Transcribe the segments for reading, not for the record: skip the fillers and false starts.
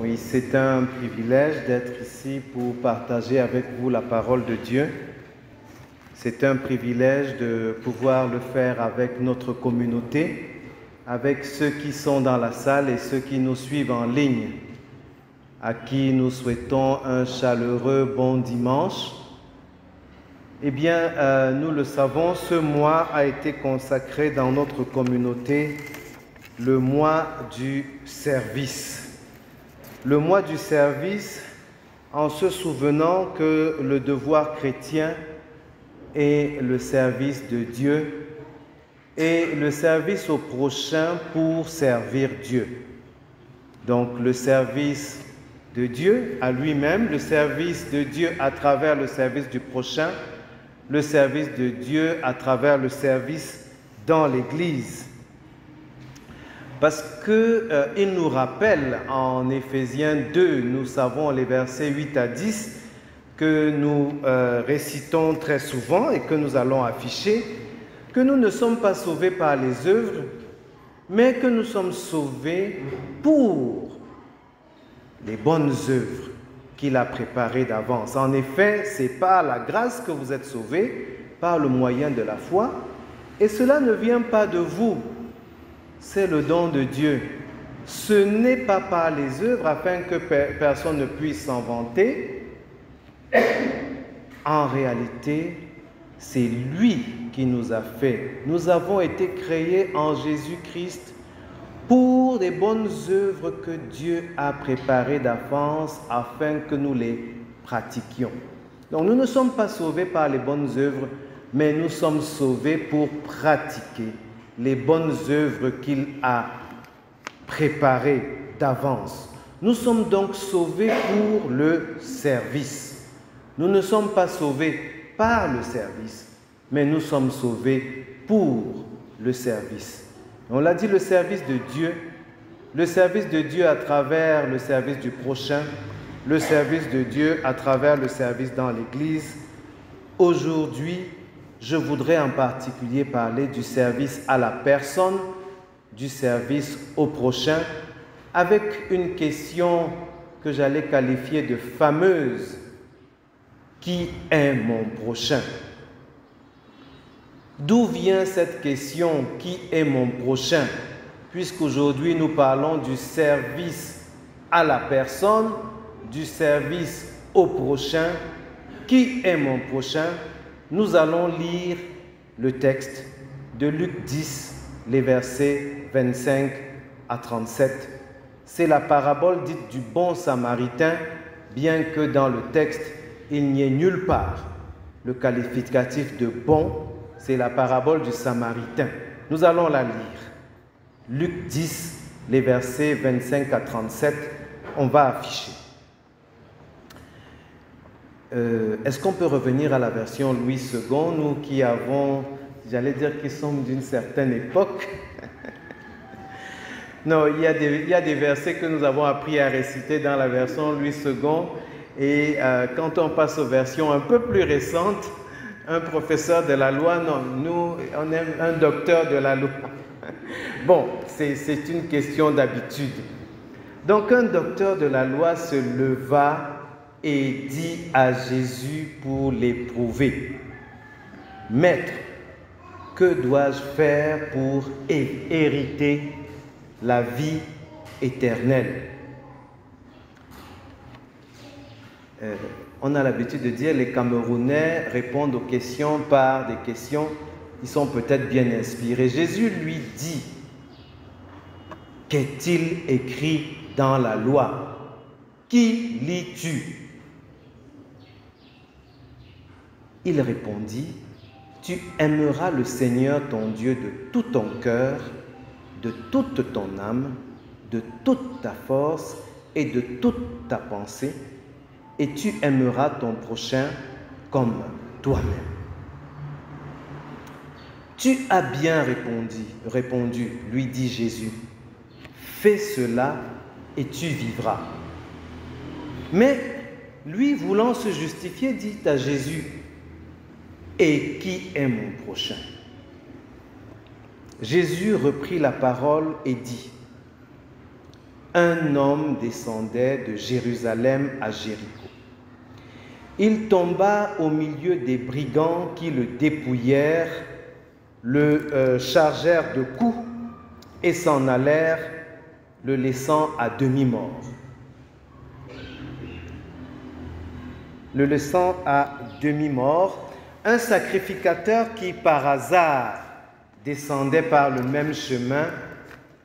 Oui, c'est un privilège d'être ici pour partager avec vous la parole de Dieu. C'est un privilège de pouvoir le faire avec notre communauté, avec ceux qui sont dans la salle et ceux qui nous suivent en ligne, à qui nous souhaitons un chaleureux bon dimanche. Eh bien, nous le savons, ce mois a été consacré dans notre communauté le mois du service. Le mois du service, en se souvenant que le devoir chrétien est le service de Dieu et le service au prochain pour servir Dieu. Donc le service de Dieu à lui-même, le service de Dieu à travers le service du prochain, le service de Dieu à travers le service dans l'Église. Parce qu'il nous rappelle en Éphésiens 2, nous savons les versets 8 à 10, que nous récitons très souvent et que nous allons afficher, que nous ne sommes pas sauvés par les œuvres, mais que nous sommes sauvés pour les bonnes œuvres qu'il a préparées d'avance. En effet, c'est par la grâce que vous êtes sauvés, par le moyen de la foi, et cela ne vient pas de vous. C'est le don de Dieu. Ce n'est pas par les œuvres afin que personne ne puisse s'en vanter. En réalité, c'est lui qui nous a fait. Nous avons été créés en Jésus-Christ pour des bonnes œuvres que Dieu a préparées d'avance afin que nous les pratiquions. Donc nous ne sommes pas sauvés par les bonnes œuvres, mais nous sommes sauvés pour pratiquer les bonnes œuvres qu'il a préparées d'avance. Nous sommes donc sauvés pour le service. Nous ne sommes pas sauvés par le service, mais nous sommes sauvés pour le service. On l'a dit, le service de Dieu à travers le service du prochain, le service de Dieu à travers le service dans l'Église. Aujourd'hui, je voudrais en particulier parler du service à la personne, du service au prochain, avec une question que j'allais qualifier de fameuse. Qui est mon prochain? D'où vient cette question, qui est mon prochain? Puisqu'aujourd'hui nous parlons du service à la personne, du service au prochain. Qui est mon prochain? Nous allons lire le texte de Luc 10, les versets 25 à 37. C'est la parabole dite du bon samaritain, bien que dans le texte, il n'y ait nulle part le qualificatif de bon. C'est la parabole du samaritain. Nous allons la lire. Luc 10, les versets 25 à 37, on va afficher. Est-ce qu'on peut revenir à la version Louis II, nous qui avons, j'allais dire qu'ils sont d'une certaine époque. Non, il y a des versets que nous avons appris à réciter dans la version Louis II. Et quand on passe aux versions un peu plus récentes, un professeur de la loi, non, nous, on est un docteur de la loi. Bon, c'est une question d'habitude. Donc un docteur de la loi se leva et dit à Jésus pour l'éprouver: Maître, que dois-je faire pour hériter la vie éternelle? On a l'habitude de dire les Camerounais répondent aux questions par des questions qui sont peut-être bien inspirées. Jésus lui dit: Qu'est-il écrit dans la loi? Qui lis-tu? Il répondit: Tu aimeras le Seigneur ton Dieu de tout ton cœur, de toute ton âme, de toute ta force et de toute ta pensée, et tu aimeras ton prochain comme toi-même. Tu as bien répondu, lui dit Jésus. Fais cela et tu vivras. Mais lui, voulant se justifier, dit à Jésus: Et qui est mon prochain? Jésus reprit la parole et dit: un homme descendait de Jérusalem à Jéricho. Il tomba au milieu des brigands qui le dépouillèrent, le chargèrent de coups et s'en allèrent, le laissant à demi-mort. Le laissant à demi-mort, un sacrificateur qui par hasard descendait par le même chemin,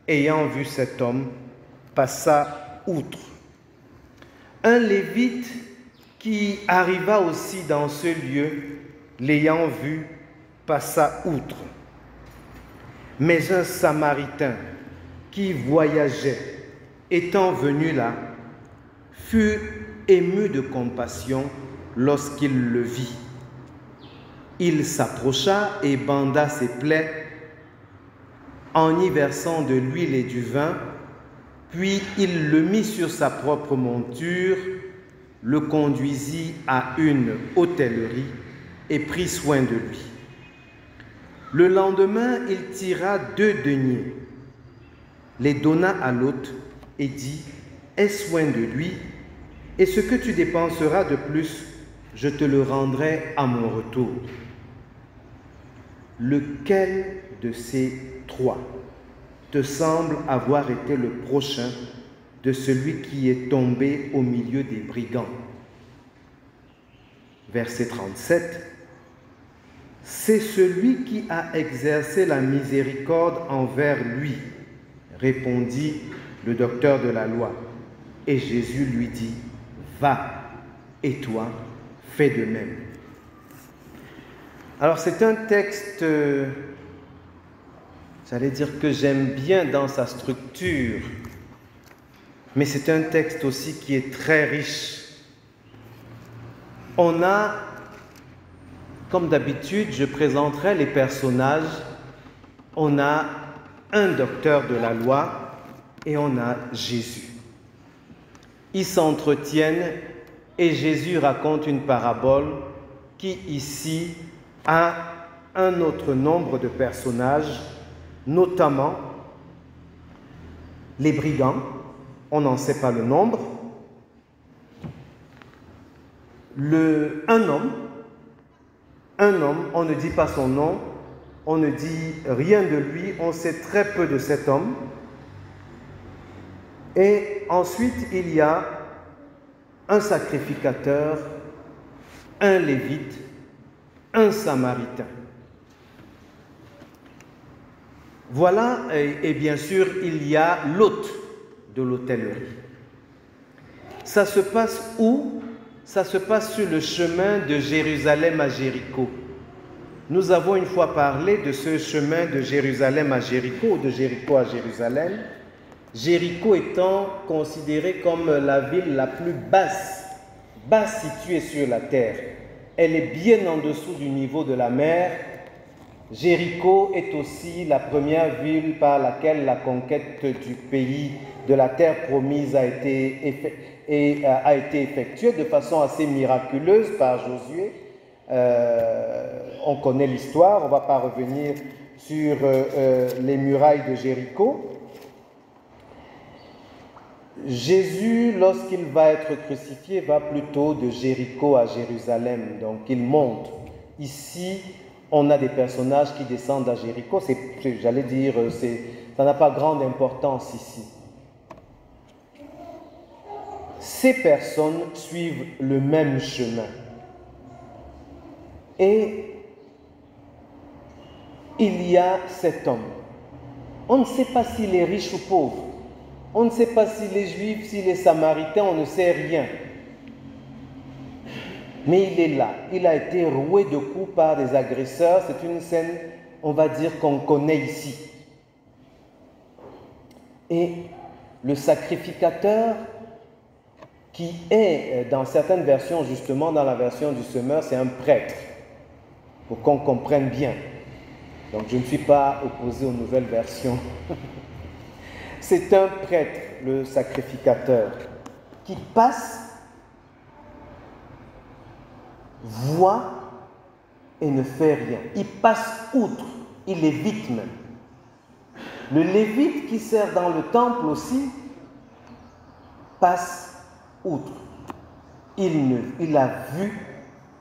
ayant vu cet homme, passa outre. Un lévite qui arriva aussi dans ce lieu, l'ayant vu, passa outre. Mais un Samaritain qui voyageait, étant venu là, fut ému de compassion lorsqu'il le vit. Il s'approcha et banda ses plaies en y versant de l'huile et du vin, puis il le mit sur sa propre monture, le conduisit à une hôtellerie et prit soin de lui. Le lendemain, il tira 2 deniers, les donna à l'hôte et dit « Aie soin de lui, et ce que tu dépenseras de plus, je te le rendrai à mon retour. » Lequel de ces 3 te semble avoir été le prochain de celui qui est tombé au milieu des brigands? Verset 37. C'est celui qui a exercé la miséricorde envers lui, répondit le docteur de la loi. Et Jésus lui dit, va, et toi, fais de même. Alors c'est un texte, j'allais dire que j'aime bien dans sa structure, mais c'est un texte aussi qui est très riche. On a, comme d'habitude, je présenterai les personnages. On a un docteur de la loi et on a Jésus. Ils s'entretiennent et Jésus raconte une parabole qui ici a un autre nombre de personnages, notamment les brigands, on n'en sait pas le nombre, un homme, on ne dit pas son nom, on ne dit rien de lui, on sait très peu de cet homme. Et ensuite, il y a un sacrificateur, un lévite, un samaritain. Voilà, et bien sûr, il y a l'hôte de l'hôtellerie. Ça se passe où? Ça se passe sur le chemin de Jérusalem à Jéricho. Nous avons une fois parlé de ce chemin de Jérusalem à Jéricho, ou de Jéricho à Jérusalem. Jéricho étant considérée comme la ville la plus basse située sur la terre. Elle est bien en dessous du niveau de la mer. Jéricho est aussi la première ville par laquelle la conquête du pays, de la terre promise a été effectuée de façon assez miraculeuse par Josué. On connaît l'histoire, on ne va pas revenir sur les murailles de Jéricho. Jésus, lorsqu'il va être crucifié, va plutôt de Jéricho à Jérusalem, donc il monte. Ici, on a des personnages qui descendent à Jéricho, j'allais dire, ça n'a pas grande importance ici. Ces personnes suivent le même chemin. Et il y a cet homme. On ne sait pas s'il est riche ou pauvre. On ne sait pas s'il est juif, s'il est samaritain, on ne sait rien. Mais il est là. Il a été roué de coups par des agresseurs. C'est une scène, on va dire, qu'on connaît ici. Et le sacrificateur, qui est, dans certaines versions, justement dans la version du semeur, c'est un prêtre, pour qu'on comprenne bien. Donc je ne suis pas opposé aux nouvelles versions. C'est un prêtre, le sacrificateur, qui passe, voit et ne fait rien. Il passe outre, il évite même. Le lévite qui sert dans le temple aussi passe outre. Il a vu,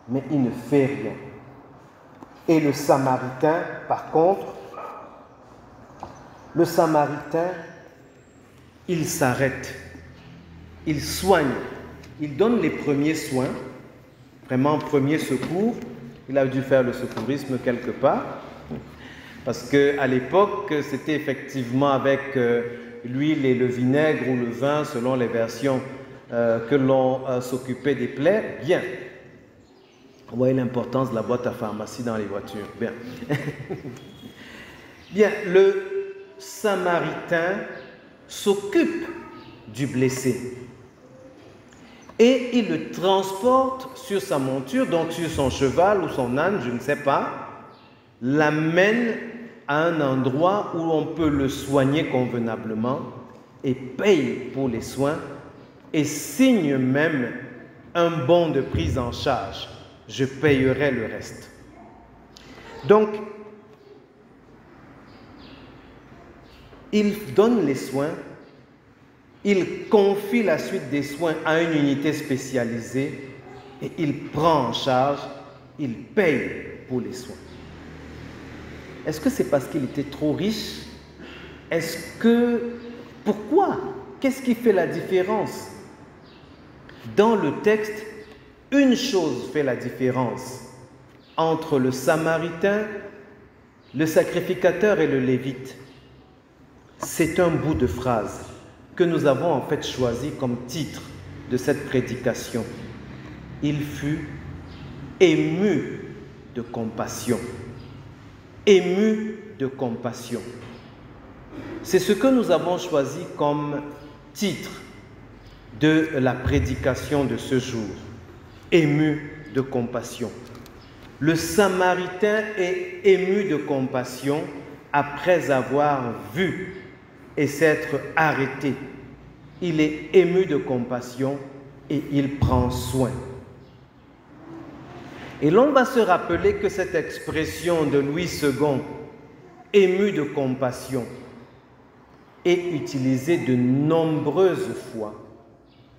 mais il ne fait rien. Et le Samaritain, par contre, le Samaritain, il s'arrête, il soigne, il donne les premiers soins, vraiment premier secours. Il a dû faire le secourisme quelque part, parce qu'à l'époque, c'était effectivement avec l'huile et le vinaigre ou le vin, selon les versions, que l'on s'occupait des plaies. Bien. Vous voyez l'importance de la boîte à pharmacie dans les voitures. Bien. Bien, le Samaritain s'occupe du blessé et il le transporte sur sa monture, donc sur son cheval ou son âne, je ne sais pas, l'amène à un endroit où on peut le soigner convenablement et paye pour les soins et signe même un bon de prise en charge. Je payerai le reste. Donc, il donne les soins, il confie la suite des soins à une unité spécialisée et il prend en charge, il paye pour les soins. Est-ce que c'est parce qu'il était trop riche? Pourquoi? Qu'est-ce qui fait la différence? Dans le texte, une chose fait la différence entre le Samaritain, le sacrificateur et le Lévite. C'est un bout de phrase que nous avons en fait choisi comme titre de cette prédication. Il fut ému de compassion. Ému de compassion. C'est ce que nous avons choisi comme titre de la prédication de ce jour. Ému de compassion. Le Samaritain est ému de compassion après avoir vu et s'être arrêté. Il est ému de compassion et il prend soin. Et l'on va se rappeler que cette expression de Louis II, ému de compassion, est utilisée de nombreuses fois,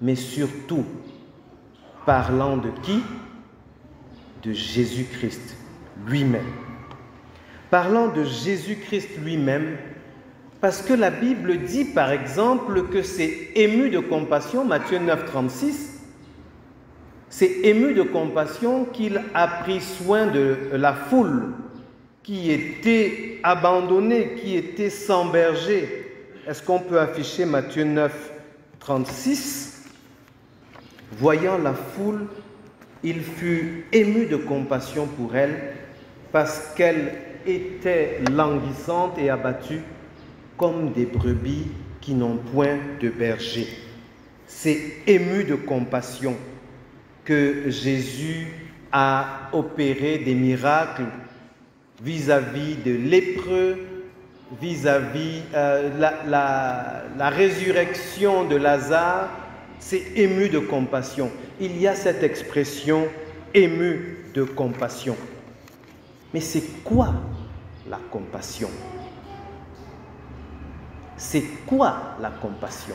mais surtout parlant de qui? De Jésus-Christ lui-même. Parlant de Jésus-Christ lui-même, parce que la Bible dit par exemple que c'est ému de compassion, Matthieu 9, 36, c'est ému de compassion qu'il a pris soin de la foule qui était abandonnée, qui était sans berger. Est-ce qu'on peut afficher Matthieu 9, 36? Voyant la foule, il fut ému de compassion pour elle parce qu'elle était languissante et abattue comme des brebis qui n'ont point de berger. C'est ému de compassion que Jésus a opéré des miracles vis-à-vis de lépreux, vis-à-vis la résurrection de Lazare. C'est ému de compassion. Il y a cette expression ému de compassion. Mais c'est quoi la compassion? C'est quoi la compassion?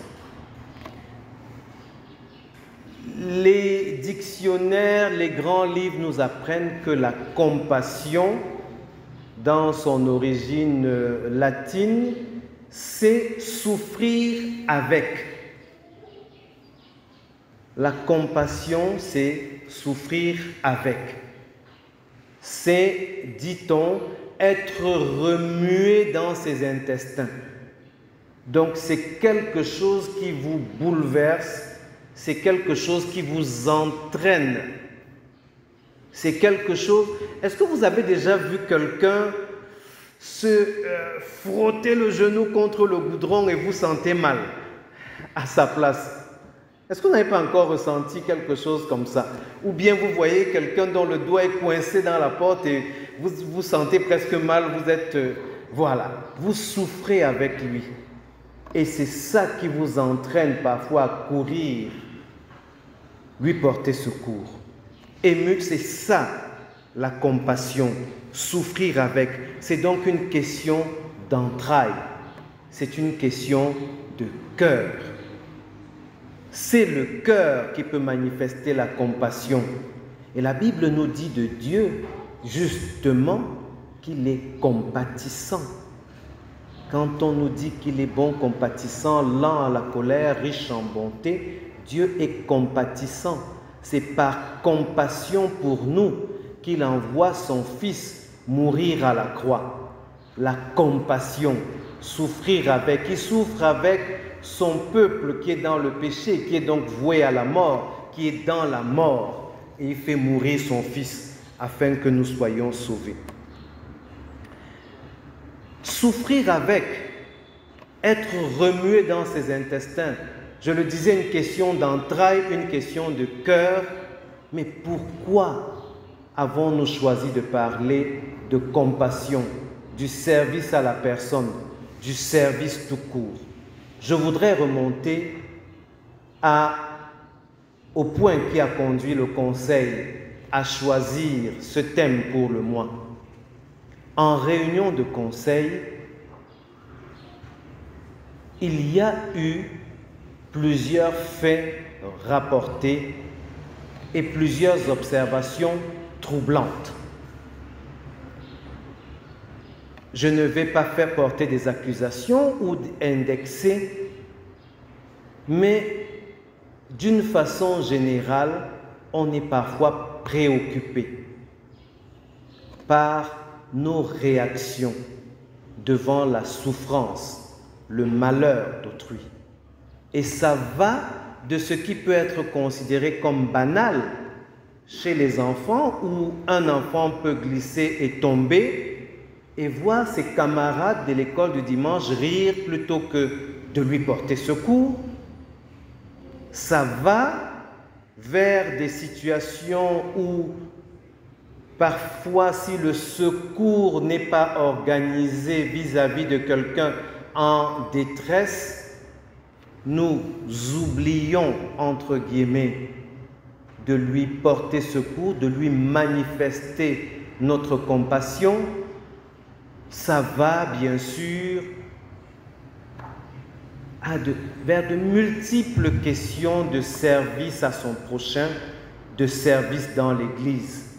Les dictionnaires, les grands livres nous apprennent que la compassion, dans son origine latine, c'est souffrir avec. La compassion, c'est souffrir avec. C'est, dit-on, être remué dans ses intestins. Donc c'est quelque chose qui vous bouleverse, c'est quelque chose qui vous entraîne. C'est quelque chose... Est-ce que vous avez déjà vu quelqu'un se frotter le genou contre le goudron et vous sentez mal à sa place? Est-ce que vous n'avez pas encore ressenti quelque chose comme ça? Ou bien vous voyez quelqu'un dont le doigt est coincé dans la porte et vous vous sentez presque mal, vous êtes... voilà, vous souffrez avec lui. Et c'est ça qui vous entraîne parfois à courir, lui porter secours. Ému, c'est ça, la compassion, souffrir avec. C'est donc une question d'entrailles, c'est une question de cœur. C'est le cœur qui peut manifester la compassion. Et la Bible nous dit de Dieu, justement, qu'il est compatissant. Quand on nous dit qu'il est bon, compatissant, lent à la colère, riche en bonté, Dieu est compatissant. C'est par compassion pour nous qu'il envoie son Fils mourir à la croix. La compassion, souffrir avec. Il souffre avec son peuple qui est dans le péché, qui est donc voué à la mort, qui est dans la mort. Et il fait mourir son Fils afin que nous soyons sauvés. Souffrir avec, être remué dans ses intestins. Je le disais, une question d'entrailles, une question de cœur. Mais pourquoi avons-nous choisi de parler de compassion, du service à la personne, du service tout court? Je voudrais remonter au point qui a conduit le Conseil à choisir ce thème pour le mois. En réunion de conseil, il y a eu plusieurs faits rapportés et plusieurs observations troublantes. Je ne vais pas faire porter des accusations ou indexer, mais d'une façon générale, on est parfois préoccupé par nos réactions devant la souffrance, le malheur d'autrui. Et ça va de ce qui peut être considéré comme banal chez les enfants, où un enfant peut glisser et tomber et voir ses camarades de l'école du dimanche rire plutôt que de lui porter secours. Ça va vers des situations où parfois, si le secours n'est pas organisé vis-à-vis de quelqu'un en détresse, nous oublions, entre guillemets, de lui porter secours, de lui manifester notre compassion. Ça va, bien sûr, vers de multiples questions de service à son prochain, de service dans l'Église.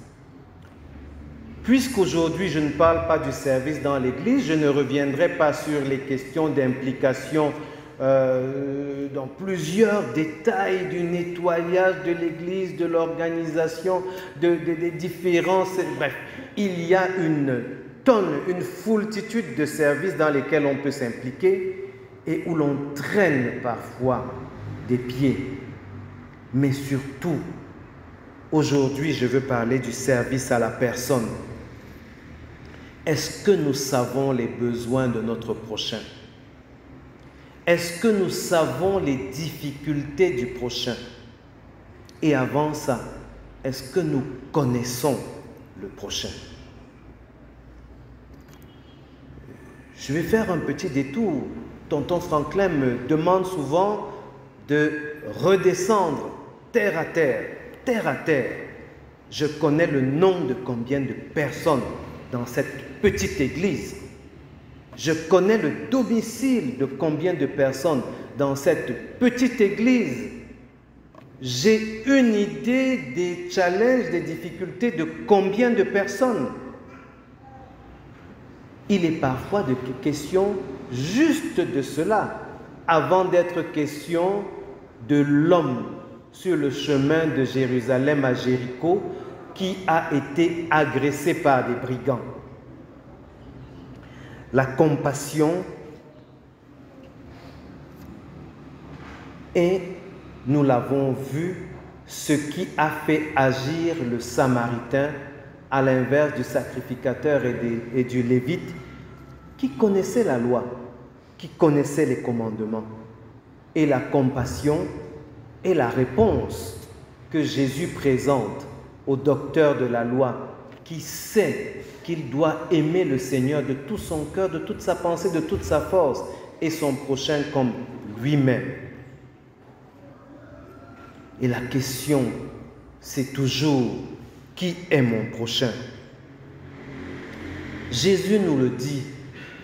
Puisqu'aujourd'hui, je ne parle pas du service dans l'Église, je ne reviendrai pas sur les questions d'implication dans plusieurs détails du nettoyage de l'Église, de l'organisation, des différences. Bref, il y a une foultitude de services dans lesquels on peut s'impliquer et où l'on traîne parfois des pieds. Mais surtout, aujourd'hui, je veux parler du service à la personne. Est-ce que nous savons les besoins de notre prochain? Est-ce que nous savons les difficultés du prochain? Et avant ça, est-ce que nous connaissons le prochain? Je vais faire un petit détour. Tonton Franklin me demande souvent de redescendre terre à terre, terre à terre. Je connais le nom de combien de personnes dans cette petite église. Je connais le domicile de combien de personnes dans cette petite église. J'ai une idée des challenges, des difficultés de combien de personnes. Il est parfois de question juste de cela, avant d'être question de l'homme sur le chemin de Jérusalem à Jéricho qui a été agressé par des brigands. La compassion est, nous l'avons vu, ce qui a fait agir le Samaritain à l'inverse du sacrificateur et du Lévite qui connaissait la loi, qui connaissait les commandements. Et la compassion est la réponse que Jésus présente au docteur de la loi qui sait qu'il doit aimer le Seigneur de tout son cœur, de toute sa pensée, de toute sa force et son prochain comme lui-même. Et la question, c'est toujours qui est mon prochain? Jésus nous le dit,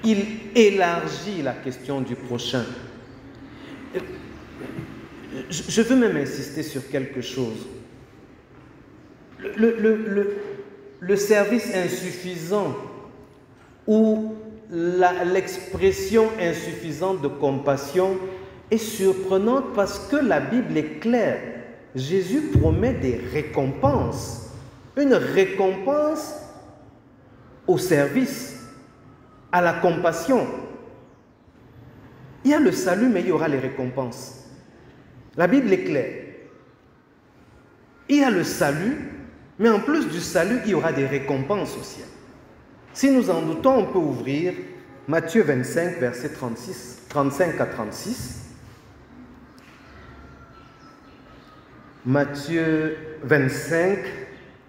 il élargit la question du prochain. je veux même insister sur quelque chose. Le service insuffisant ou l'expression insuffisante de compassion est surprenante parce que la Bible est claire. Jésus promet des récompenses. Une récompense au service, à la compassion. Il y a le salut, mais il y aura les récompenses. La Bible est claire. Il y a le salut, mais en plus du salut, il y aura des récompenses au ciel. Si nous en doutons, on peut ouvrir Matthieu 25, versets 35 à 36. Matthieu 25,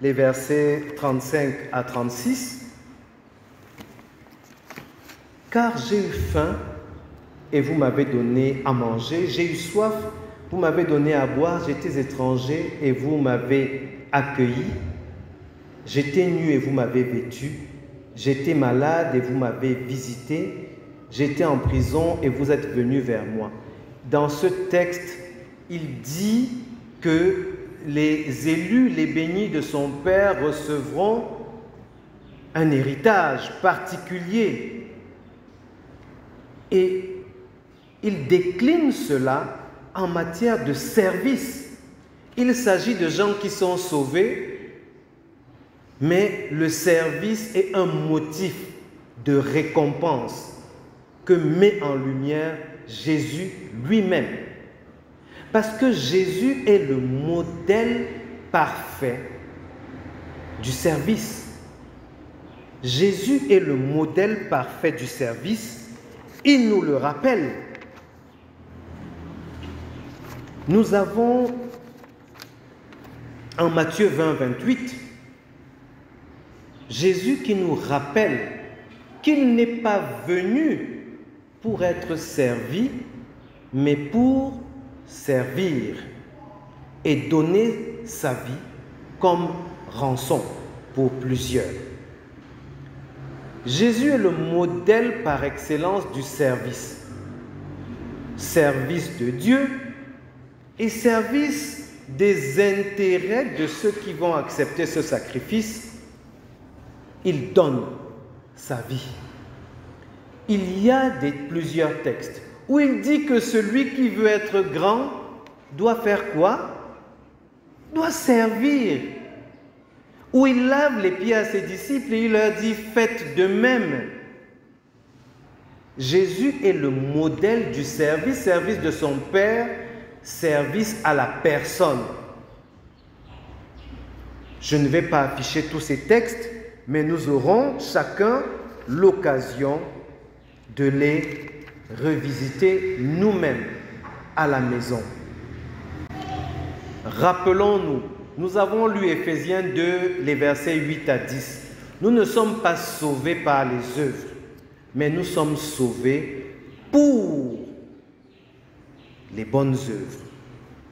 les versets 35 à 36. Car j'ai eu faim et vous m'avez donné à manger, j'ai eu soif, vous m'avez donné à boire, j'étais étranger et vous m'avez accueilli, j'étais nu et vous m'avez vêtu, j'étais malade et vous m'avez visité, j'étais en prison et vous êtes venus vers moi. Dans ce texte, il dit que les élus, les bénis de son Père recevront un héritage particulier. Et il décline cela en matière de service. Il s'agit de gens qui sont sauvés, mais le service est un motif de récompense que met en lumière Jésus lui-même. Parce que Jésus est le modèle parfait du service. Jésus est le modèle parfait du service. Il nous le rappelle. Nous avons en Matthieu 20, 28, Jésus qui nous rappelle qu'il n'est pas venu pour être servi, mais pour servir et donner sa vie comme rançon pour plusieurs. Jésus est le modèle par excellence du service. Service de Dieu et service des intérêts de ceux qui vont accepter ce sacrifice. Il donne sa vie. Il y a plusieurs textes où il dit que celui qui veut être grand doit faire quoi? Doit servir. Où il lave les pieds à ses disciples et il leur dit « faites de même ». Jésus est le modèle du service, service de son Père, service à la personne. Je ne vais pas afficher tous ces textes, mais nous aurons chacun l'occasion de les revisiter nous-mêmes à la maison. Rappelons-nous, nous avons lu Éphésiens 2, les versets 8 à 10. Nous ne sommes pas sauvés par les œuvres, mais nous sommes sauvés pour les bonnes œuvres,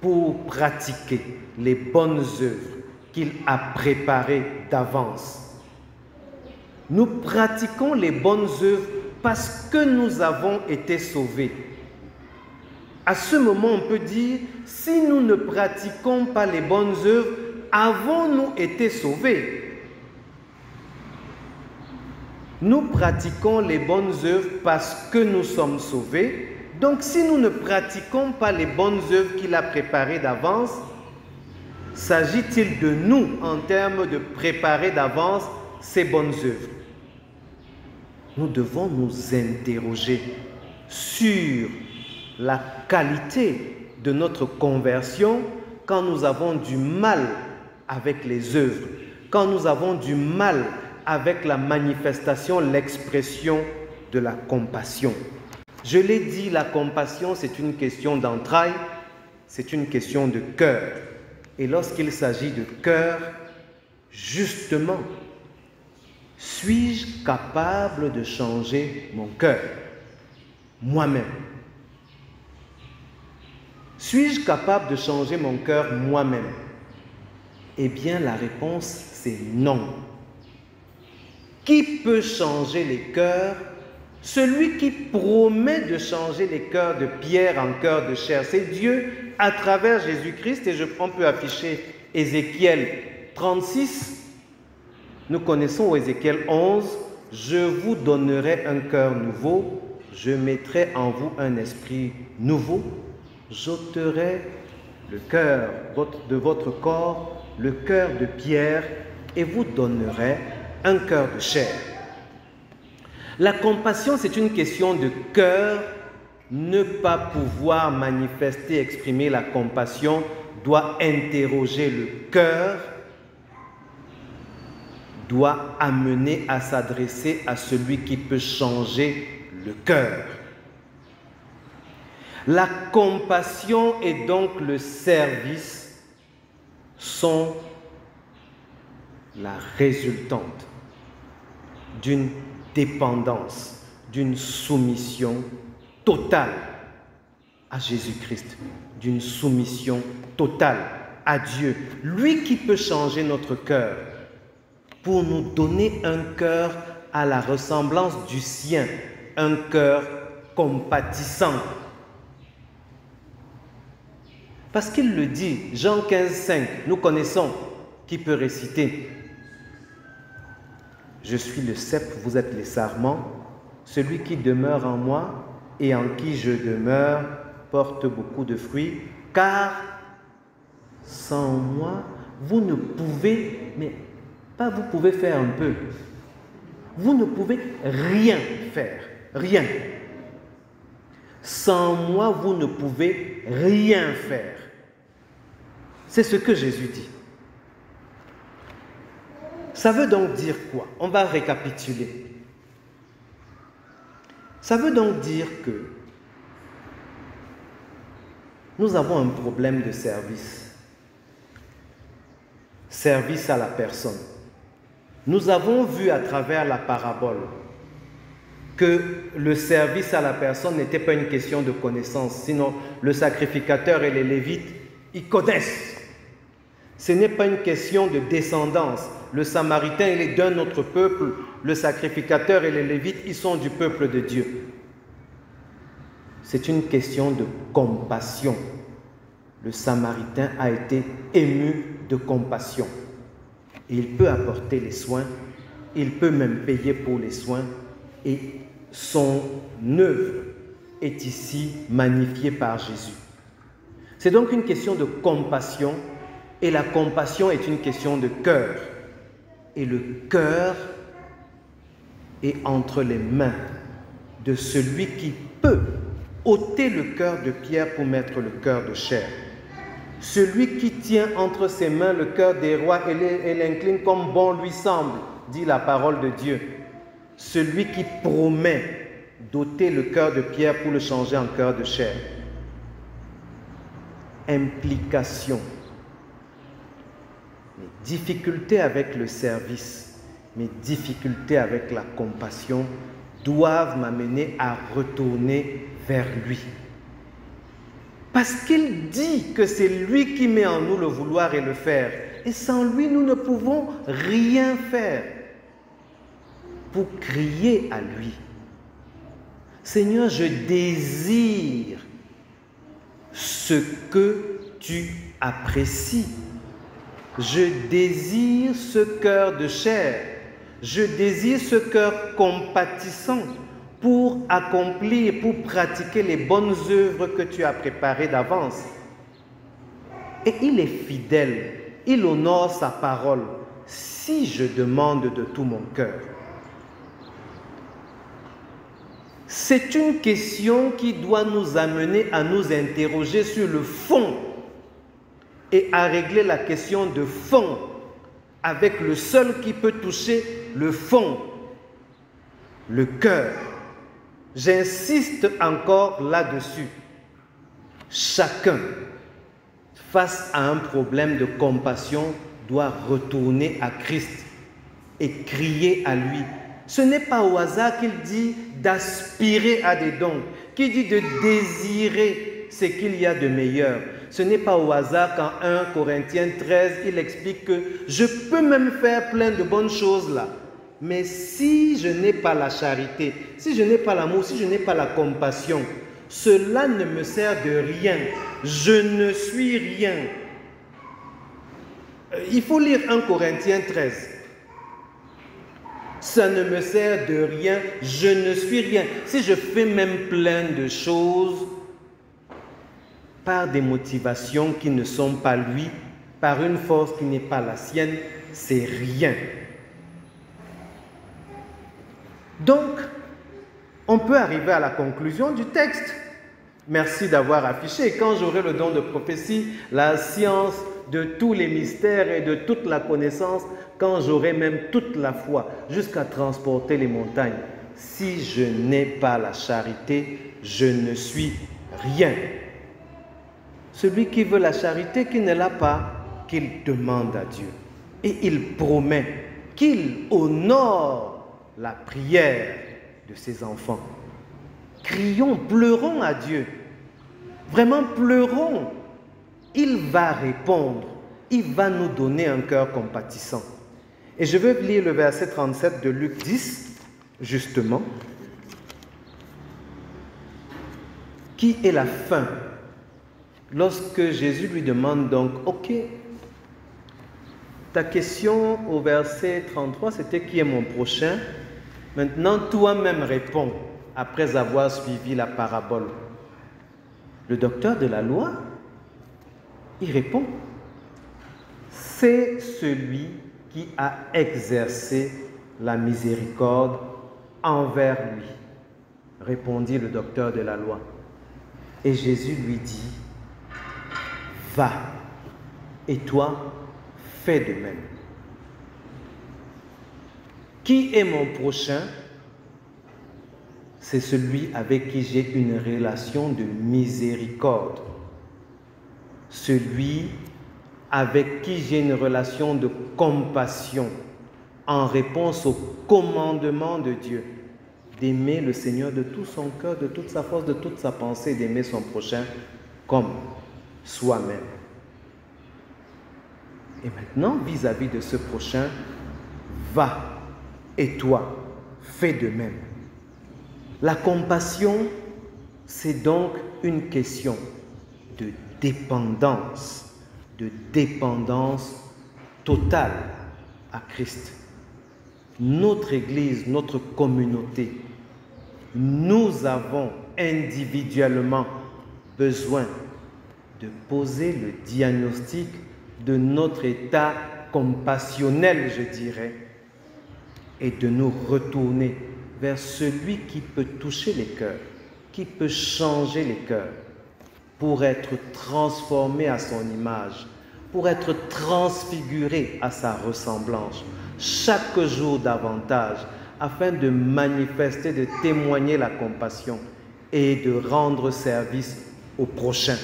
pour pratiquer les bonnes œuvres qu'il a préparées d'avance. Nous pratiquons les bonnes œuvres parce que nous avons été sauvés. À ce moment, on peut dire, si nous ne pratiquons pas les bonnes œuvres, avons-nous été sauvés? Nous pratiquons les bonnes œuvres parce que nous sommes sauvés. Donc, si nous ne pratiquons pas les bonnes œuvres qu'il a préparées d'avance, s'agit-il de nous en termes de préparer d'avance ces bonnes œuvres? Nous devons nous interroger sur la qualité de notre conversion quand nous avons du mal avec les œuvres, quand nous avons du mal avec la manifestation, l'expression de la compassion. Je l'ai dit, la compassion, c'est une question d'entrailles, c'est une question de cœur. Et lorsqu'il s'agit de cœur, justement, suis-je capable de changer mon cœur, moi-même? Suis-je capable de changer mon cœur moi-même? Eh bien, la réponse, c'est non. Qui peut changer les cœurs? Celui qui promet de changer les cœurs de pierre en cœurs de chair, c'est Dieu à travers Jésus-Christ. Et on peut afficher Ézéchiel 36. Nous connaissons Ézéchiel 11. Je vous donnerai un cœur nouveau, je mettrai en vous un esprit nouveau, j'ôterai le cœur de votre corps, le cœur de pierre, et vous donnerai un cœur de chair. La compassion, c'est une question de cœur. Ne pas pouvoir manifester, exprimer la compassion doit interroger le cœur, doit amener à s'adresser à celui qui peut changer le cœur. La compassion et donc le service sont la résultante d'une dépendance, d'une soumission totale à Jésus-Christ, d'une soumission totale à Dieu. Lui qui peut changer notre cœur pour nous donner un cœur à la ressemblance du sien, un cœur compatissant. Parce qu'il le dit, Jean 15, 5, nous connaissons, qui peut réciter. Je suis le cep, vous êtes les sarments. Celui qui demeure en moi et en qui je demeure porte beaucoup de fruits, car sans moi, vous ne pouvez, mais pas vous pouvez faire un peu. Vous ne pouvez rien faire, rien. Sans moi, vous ne pouvez rien faire. C'est ce que Jésus dit. Ça veut donc dire quoi? On va récapituler. Ça veut donc dire que nous avons un problème de service. Service à la personne. Nous avons vu à travers la parabole que le service à la personne n'était pas une question de connaissance, sinon le sacrificateur et les Lévites, ils connaissent. Ce n'est pas une question de descendance. Le Samaritain, il est d'un autre peuple. Le sacrificateur et les Lévites, ils sont du peuple de Dieu. C'est une question de compassion. Le Samaritain a été ému de compassion. Il peut apporter les soins, il peut même payer pour les soins, et son œuvre est ici magnifiée par Jésus. C'est donc une question de compassion, et la compassion est une question de cœur. Et le cœur est entre les mains de celui qui peut ôter le cœur de pierre pour mettre le cœur de chair. Celui qui tient entre ses mains le cœur des rois et l'incline comme bon lui semble, dit la parole de Dieu. Celui qui promet d'ôter le cœur de pierre pour le changer en cœur de chair. Implication. Mes difficultés avec le service, mes difficultés avec la compassion doivent m'amener à retourner vers lui. Parce qu'il dit que c'est lui qui met en nous le vouloir et le faire. Et sans lui, nous ne pouvons rien faire. Pour crier à lui, Seigneur, je désire ce que tu apprécies. Je désire ce cœur de chair. Je désire ce cœur compatissant pour accomplir, pour pratiquer les bonnes œuvres que tu as préparées d'avance. Et il est fidèle, il honore sa parole. Si je demande de tout mon cœur, c'est une question qui doit nous amener à nous interroger sur le fond et à régler la question de fond avec le seul qui peut toucher le fond, le cœur. J'insiste encore là-dessus. Chacun, face à un problème de compassion, doit retourner à Christ et crier à lui. Ce n'est pas au hasard qu'il dit d'aspirer à des dons, qu'il dit de désirer ce qu'il y a de meilleur. Ce n'est pas au hasard qu'en 1 Corinthiens 13, il explique que je peux même faire plein de bonnes choses là. Mais si je n'ai pas la charité, si je n'ai pas l'amour, si je n'ai pas la compassion, cela ne me sert de rien. Je ne suis rien. Il faut lire 1 Corinthiens 13. Ça ne me sert de rien, je ne suis rien. Si je fais même plein de choses par des motivations qui ne sont pas lui, par une force qui n'est pas la sienne, c'est rien. Donc, on peut arriver à la conclusion du texte. Merci d'avoir affiché. Quand j'aurai le don de prophétie, la science de tous les mystères et de toute la connaissance, quand j'aurai même toute la foi jusqu'à transporter les montagnes, si je n'ai pas la charité, je ne suis rien. Celui qui veut la charité, qui ne l'a pas, qu'il demande à Dieu. Et il promet qu'il honore la prière de ses enfants. Crions, pleurons à Dieu. Vraiment pleurons. Il va répondre. Il va nous donner un cœur compatissant. Et je veux lire le verset 37 de Luc 10, justement, qui est la fin. Lorsque Jésus lui demande donc, ok, ta question au verset 33, c'était qui est mon prochain? Maintenant, toi-même réponds, après avoir suivi la parabole. Le docteur de la loi, il répond, c'est celui qui a exercé la miséricorde envers lui, répondit le docteur de la loi. Et Jésus lui dit, va, et toi, fais de même. Qui est mon prochain? C'est celui avec qui j'ai une relation de miséricorde. Celui avec qui j'ai une relation de compassion en réponse au commandement de Dieu d'aimer le Seigneur de tout son cœur, de toute sa force, de toute sa pensée, d'aimer son prochain comme soi-même. Et maintenant, vis-à-vis de ce prochain, va et toi, fais de même. La compassion, c'est donc une question de dépendance totale à Christ. Notre Église, notre communauté, nous avons individuellement besoin de poser le diagnostic de notre état compassionnel, je dirais, et de nous retourner vers celui qui peut toucher les cœurs, qui peut changer les cœurs, pour être transformé à son image, pour être transfiguré à sa ressemblance, chaque jour davantage, afin de manifester, de témoigner la compassion et de rendre service au prochain,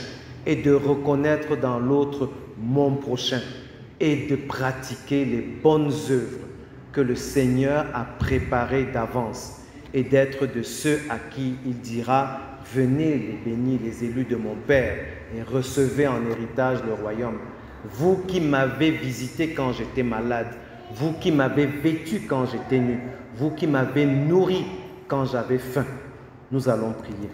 et de reconnaître dans l'autre mon prochain, et de pratiquer les bonnes œuvres que le Seigneur a préparées d'avance, et d'être de ceux à qui il dira « Venez les bénis, les élus de mon Père, et recevez en héritage le royaume. Vous qui m'avez visité quand j'étais malade, vous qui m'avez vêtu quand j'étais nu, vous qui m'avez nourri quand j'avais faim. » Nous allons prier.